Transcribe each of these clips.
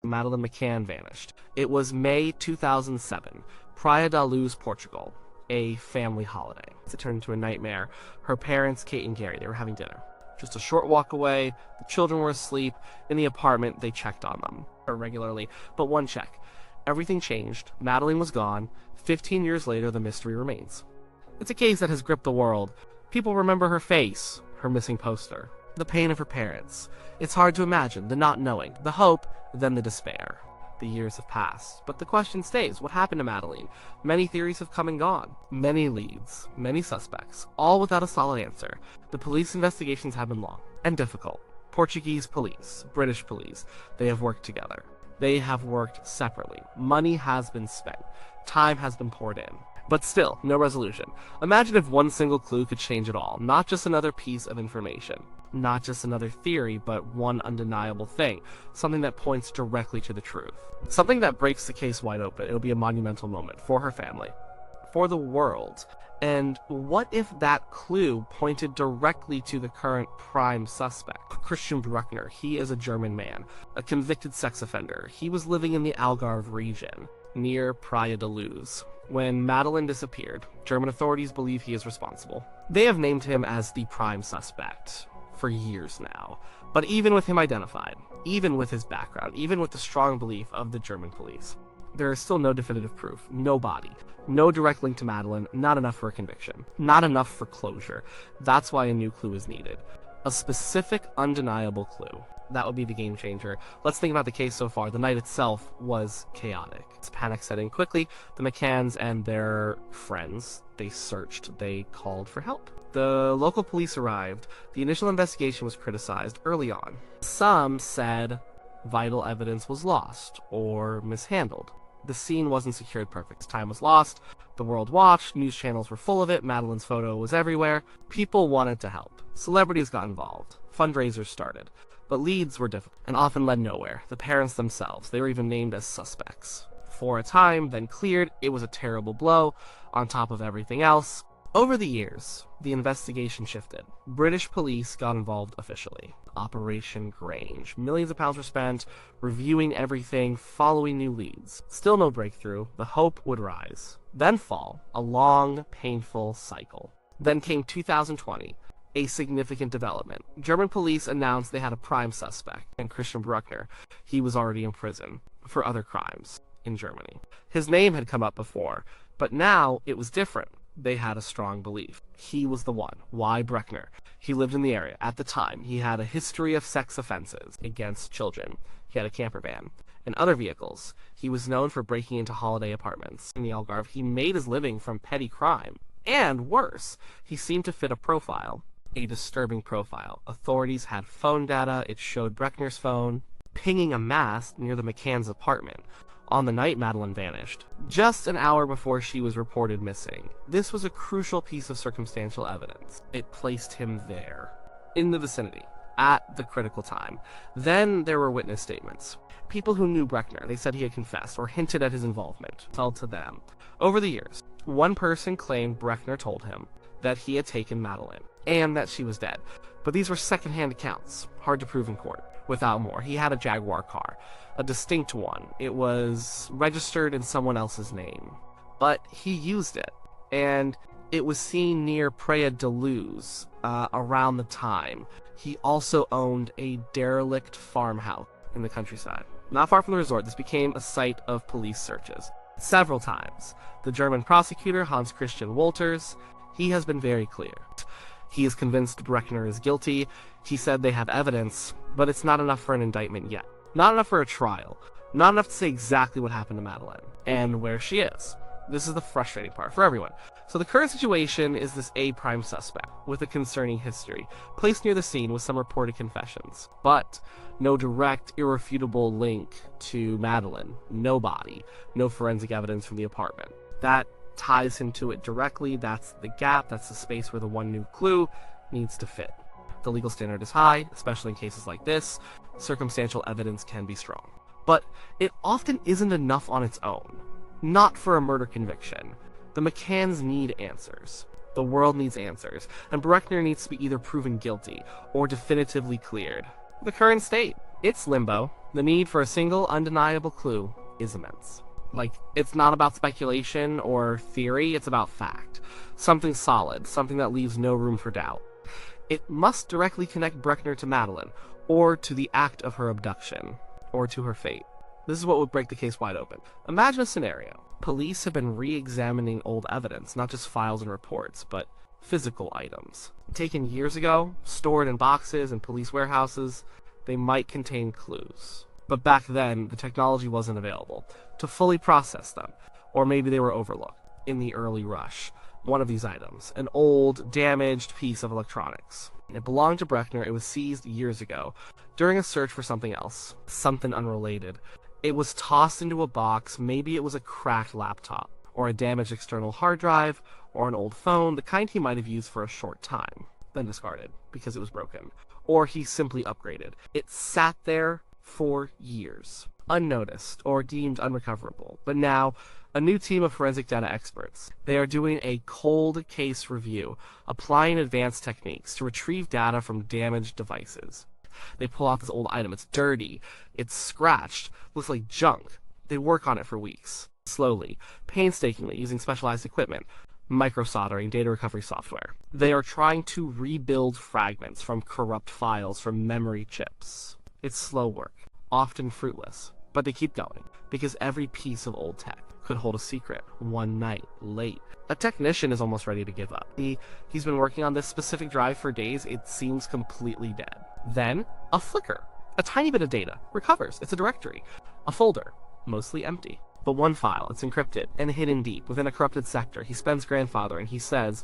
Madeleine McCann vanished. It was May 2007, Praia da Luz, Portugal, a family holiday. It turned into a nightmare. Her parents, Kate and Gary, they were having dinner. Just a short walk away, the children were asleep. In the apartment, they checked on them regularly, but one check. Everything changed. Madeleine was gone. 15 years later, the mystery remains. It's a case that has gripped the world. People remember her face, her missing poster, the pain of her parents. It's hard to imagine, the not knowing, the hope, then the despair. The years have passed, but the question stays, what happened to Madeleine? Many theories have come and gone. Many leads, many suspects, all without a solid answer. The police investigations have been long and difficult. Portuguese police, British police, they have worked together. They have worked separately. Money has been spent. Time has been poured in. But still, no resolution. Imagine if one single clue could change it all. Not just another piece of information. Not just another theory, but one undeniable thing. Something that points directly to the truth. Something that breaks the case wide open. It'll be a monumental moment for her family. For the world. And what if that clue pointed directly to the current prime suspect? Christian Bruckner. He is a German man. A convicted sex offender. He was living in the Algarve region, near Praia da Luz. When Madeleine disappeared, German authorities believe he is responsible. They have named him as the prime suspect for years now. But even with him identified, even with his background, even with the strong belief of the German police, there is still no definitive proof, no body, no direct link to Madeleine, not enough for a conviction, not enough for closure. That's why a new clue is needed. A specific, undeniable clue. That would be the game changer. Let's think about the case so far. The night itself was chaotic. It's panic set in quickly. The McCanns and their friends, they searched, they called for help. The local police arrived. The initial investigation was criticized early on. Some said vital evidence was lost or mishandled. The scene wasn't secured perfect. Time was lost. The world watched. News channels were full of it. Madeleine's photo was everywhere. People wanted to help. Celebrities got involved. Fundraisers started. But leads were difficult and often led nowhere. The parents themselves, they were even named as suspects. For a time, then cleared, it was a terrible blow on top of everything else. Over the years, the investigation shifted. British police got involved officially. Operation Grange. Millions of pounds were spent reviewing everything, following new leads. Still no breakthrough. The hope would rise. Then fall. A long, painful cycle. Then came 2020. A significant development. German police announced they had a prime suspect, and Christian Bruckner. He was already in prison for other crimes in Germany. His name had come up before, but now it was different. They had a strong belief. He was the one. Why Bruckner? He lived in the area. At the time, he had a history of sex offenses against children. He had a camper van and other vehicles. He was known for breaking into holiday apartments in the Algarve. He made his living from petty crime. And worse, he seemed to fit a profile. A disturbing profile. Authorities had phone data. It showed Bruckner's phone pinging a mast near the McCann's apartment on the night Madeleine vanished, just an hour before she was reported missing. This was a crucial piece of circumstantial evidence. It placed him there, in the vicinity, at the critical time. Then there were witness statements. People who knew Bruckner, they said he had confessed or hinted at his involvement. Told to them. Over the years, one person claimed Bruckner told him that he had taken Madeleine and that she was dead. But these were second-hand accounts, hard to prove in court. Without more, he had a Jaguar car, a distinct one. It was registered in someone else's name, but he used it, and it was seen near Praia da Luz around the time. He also owned a derelict farmhouse in the countryside. Not far from the resort, this became a site of police searches. Several times. The German prosecutor, Hans Christian Wolters, he has been very clear. He is convinced Bruckner is guilty. He said they have evidence, but it's not enough for an indictment yet. Not enough for a trial. Not enough to say exactly what happened to Madeleine and where she is. This is the frustrating part for everyone. So the current situation is this A prime suspect with a concerning history, placed near the scene with some reported confessions, but no direct, irrefutable link to Madeleine. No body, no forensic evidence from the apartment. That ties him to it directly. That's the gap. That's the space where the one new clue needs to fit. The legal standard is high, especially in cases like this. Circumstantial evidence can be strong. But it often isn't enough on its own. Not for a murder conviction. The McCanns need answers. The world needs answers. And Bruckner needs to be either proven guilty or definitively cleared. The current state, it's limbo. The need for a single, undeniable clue is immense. Like, it's not about speculation or theory, it's about fact. Something solid, something that leaves no room for doubt. It must directly connect Bruckner to Madeleine, or to the act of her abduction, or to her fate. This is what would break the case wide open. Imagine a scenario. Police have been re-examining old evidence, not just files and reports, but physical items. Taken years ago, stored in boxes and police warehouses, they might contain clues. But back then, the technology wasn't available to fully process them, or maybe they were overlooked in the early rush. One of these items, an old, damaged piece of electronics. It belonged to Bruckner. It was seized years ago during a search for something else, something unrelated. It was tossed into a box. Maybe it was a cracked laptop, or a damaged external hard drive, or an old phone, the kind he might have used for a short time, then discarded because it was broken. Or he simply upgraded. It sat there for years, unnoticed or deemed unrecoverable. But now, a new team of forensic data experts. They are doing a cold case review, applying advanced techniques to retrieve data from damaged devices. They pull out this old item. It's dirty, it's scratched, looks like junk. They work on it for weeks, slowly, painstakingly, using specialized equipment, microsoldering, data recovery software. They are trying to rebuild fragments from corrupt files from memory chips. It's slow work, often fruitless, but they keep going, because every piece of old tech could hold a secret. One night, late, a technician is almost ready to give up. He's been working on this specific drive for days. It seems completely dead. Then, a flicker. A tiny bit of data recovers. It's a directory. A folder, mostly empty. But one file, it's encrypted and hidden deep within a corrupted sector. He spends grandfather and he says,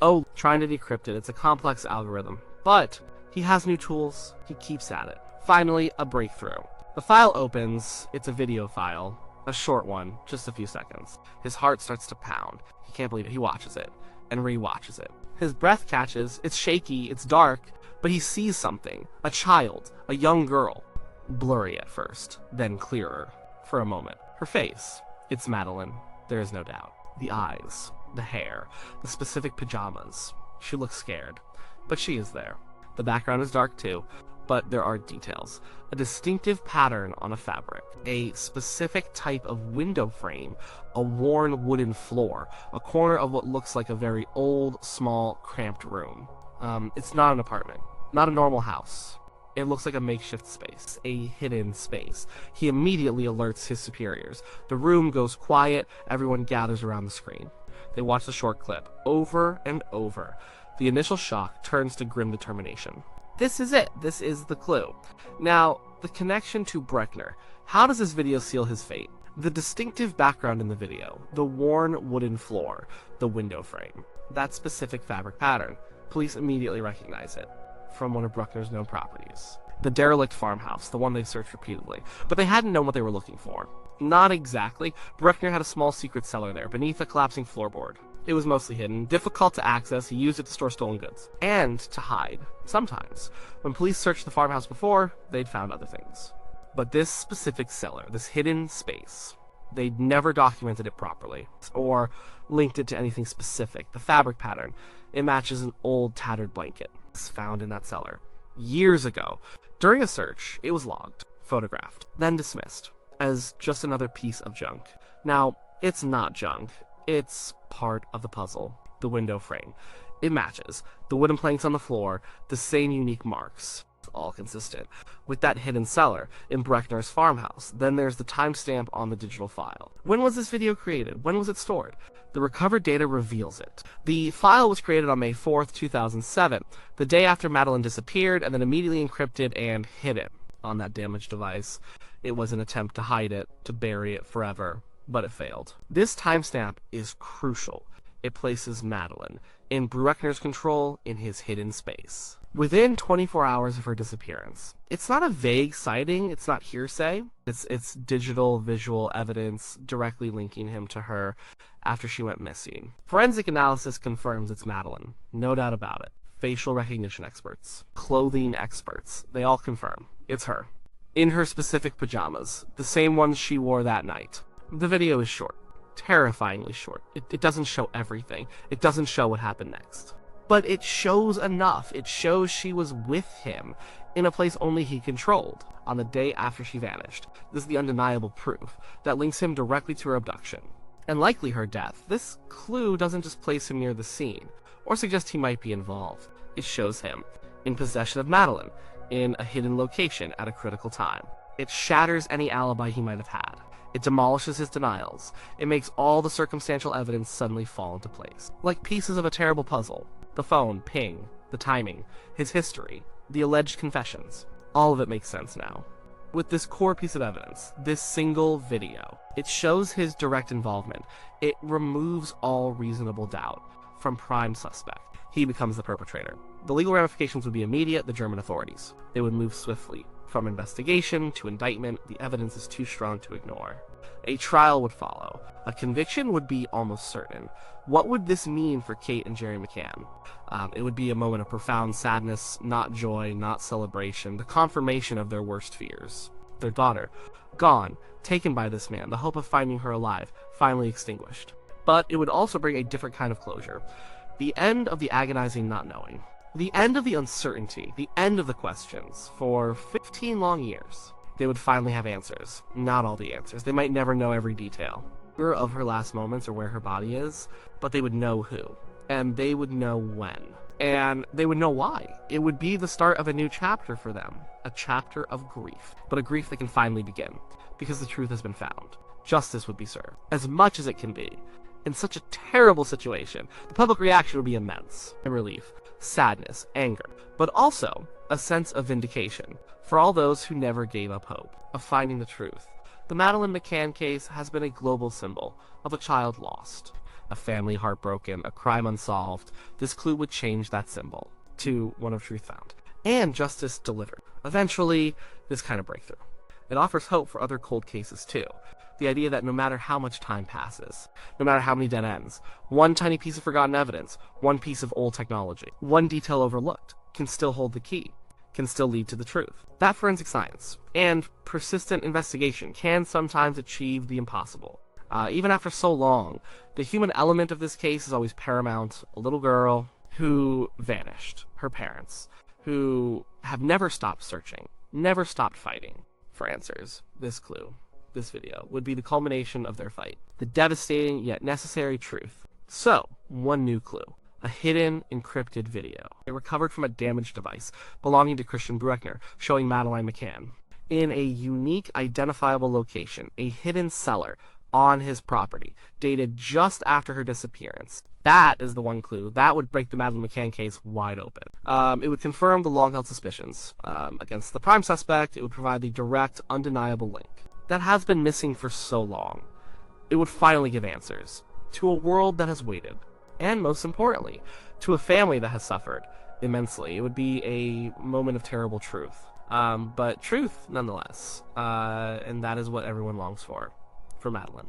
oh, trying to decrypt it. It's a complex algorithm. But he has new tools. He keeps at it. Finally, a breakthrough. The file opens. It's a video file. A short one, just a few seconds. His heart starts to pound. He can't believe it. He watches it and re-watches it. His breath catches. It's shaky. It's dark. But he sees something. A child. A young girl. Blurry at first, then clearer. For a moment. Her face. It's Madeleine. There is no doubt. The eyes. The hair. The specific pajamas. She looks scared. But she is there. The background is dark too. But there are details. A distinctive pattern on a fabric. A specific type of window frame. A worn wooden floor. A corner of what looks like a very old, small, cramped room. It's not an apartment. Not a normal house. It looks like a makeshift space. A hidden space. He immediately alerts his superiors. The room goes quiet. Everyone gathers around the screen. They watch the short clip. Over and over. The initial shock turns to grim determination. This is it. This is the clue. Now, the connection to Bruckner. How does this video seal his fate? The distinctive background in the video. The worn wooden floor. The window frame. That specific fabric pattern. Police immediately recognize it from one of Bruckner's known properties. The derelict farmhouse, the one they've searched repeatedly. But they hadn't known what they were looking for. Not exactly. Bruckner had a small secret cellar there, beneath a collapsing floorboard. It was mostly hidden, difficult to access. He used it to store stolen goods. And to hide. Sometimes. When police searched the farmhouse before, they'd found other things. But this specific cellar, this hidden space, they'd never documented it properly, or linked it to anything specific. The fabric pattern, it matches an old tattered blanket. It's found in that cellar. Years ago. During a search, it was logged, photographed, then dismissed as just another piece of junk. Now, it's not junk. It's part of the puzzle. The window frame. It matches. The wooden planks on the floor, the same unique marks. All consistent with that hidden cellar in Bruckner's farmhouse. Then there's the timestamp on the digital file. When was this video created? When was it stored? The recovered data reveals it. The file was created on May 4th, 2007, the day after Madeleine disappeared, and then immediately encrypted and hidden on that damaged device. It was an attempt to hide it, to bury it forever, but it failed. This timestamp is crucial. It places Madeleine in Bruckner's control in his hidden space. Within 24 hours of her disappearance. It's not a vague sighting, it's not hearsay. It's digital visual evidence directly linking him to her after she went missing. Forensic analysis confirms it's Madeleine. No doubt about it. Facial recognition experts, clothing experts, they all confirm it's her. In her specific pajamas, the same ones she wore that night. The video is short. Terrifyingly short. It doesn't show everything. It doesn't show what happened next. But it shows enough. It shows she was with him. in a place only he controlled, on the day after she vanished. This is the undeniable proof that links him directly to her abduction, and likely her death. This clue doesn't just place him near the scene, or suggest he might be involved. It shows him in possession of Madeleine, in a hidden location at a critical time. It shatters any alibi he might have had. It demolishes his denials. It makes all the circumstantial evidence suddenly fall into place. Like pieces of a terrible puzzle. The phone, ping, the timing, his history, the alleged confessions. All of it makes sense now. With this core piece of evidence, this single video, it shows his direct involvement. It removes all reasonable doubt from prime suspect. He becomes the perpetrator. The legal ramifications would be immediate. The German authorities, they would move swiftly. From investigation to indictment, the evidence is too strong to ignore. A trial would follow. A conviction would be almost certain. What would this mean for Kate and Jerry McCann? It would be a moment of profound sadness, not joy, not celebration, the confirmation of their worst fears. Their daughter, gone, taken by this man, the hope of finding her alive, finally extinguished. But it would also bring a different kind of closure. The end of the agonizing not knowing. The end of the uncertainty, the end of the questions. For 15 long years, they would finally have answers. Not all the answers. They might never know every detail of her last moments or where her body is, but they would know who. And they would know when. And they would know why. It would be the start of a new chapter for them. A chapter of grief. But a grief that can finally begin. Because the truth has been found. Justice would be served. As much as it can be. In such a terrible situation, the public reaction would be immense. And relief. Sadness, anger, but also a sense of vindication for all those who never gave up hope of finding the truth. The Madeleine McCann case has been a global symbol of a child lost, a family heartbroken, a crime unsolved. This clue would change that symbol to one of truth found and justice delivered. Eventually, this kind of breakthrough. It offers hope for other cold cases too. The idea that no matter how much time passes, no matter how many dead ends, one tiny piece of forgotten evidence, one piece of old technology, one detail overlooked, can still hold the key, can still lead to the truth. That forensic science and persistent investigation can sometimes achieve the impossible. Even after so long, the human element of this case is always paramount. A little girl who vanished, her parents, who have never stopped searching, never stopped fighting for answers. This clue, this video, would be the culmination of their fight. The devastating yet necessary truth. So, one new clue. A hidden, encrypted video. It recovered from a damaged device belonging to Christian Bruckner, showing Madeleine McCann in a unique, identifiable location, a hidden cellar on his property, dated just after her disappearance. That is the one clue. That would break the Madeleine McCann case wide open. It would confirm the long-held suspicions against the prime suspect. It would provide the direct, undeniable link that has been missing for so long. It would finally give answers to a world that has waited, and most importantly, to a family that has suffered immensely. It would be a moment of terrible truth, but truth nonetheless, and that is what everyone longs for Madeleine.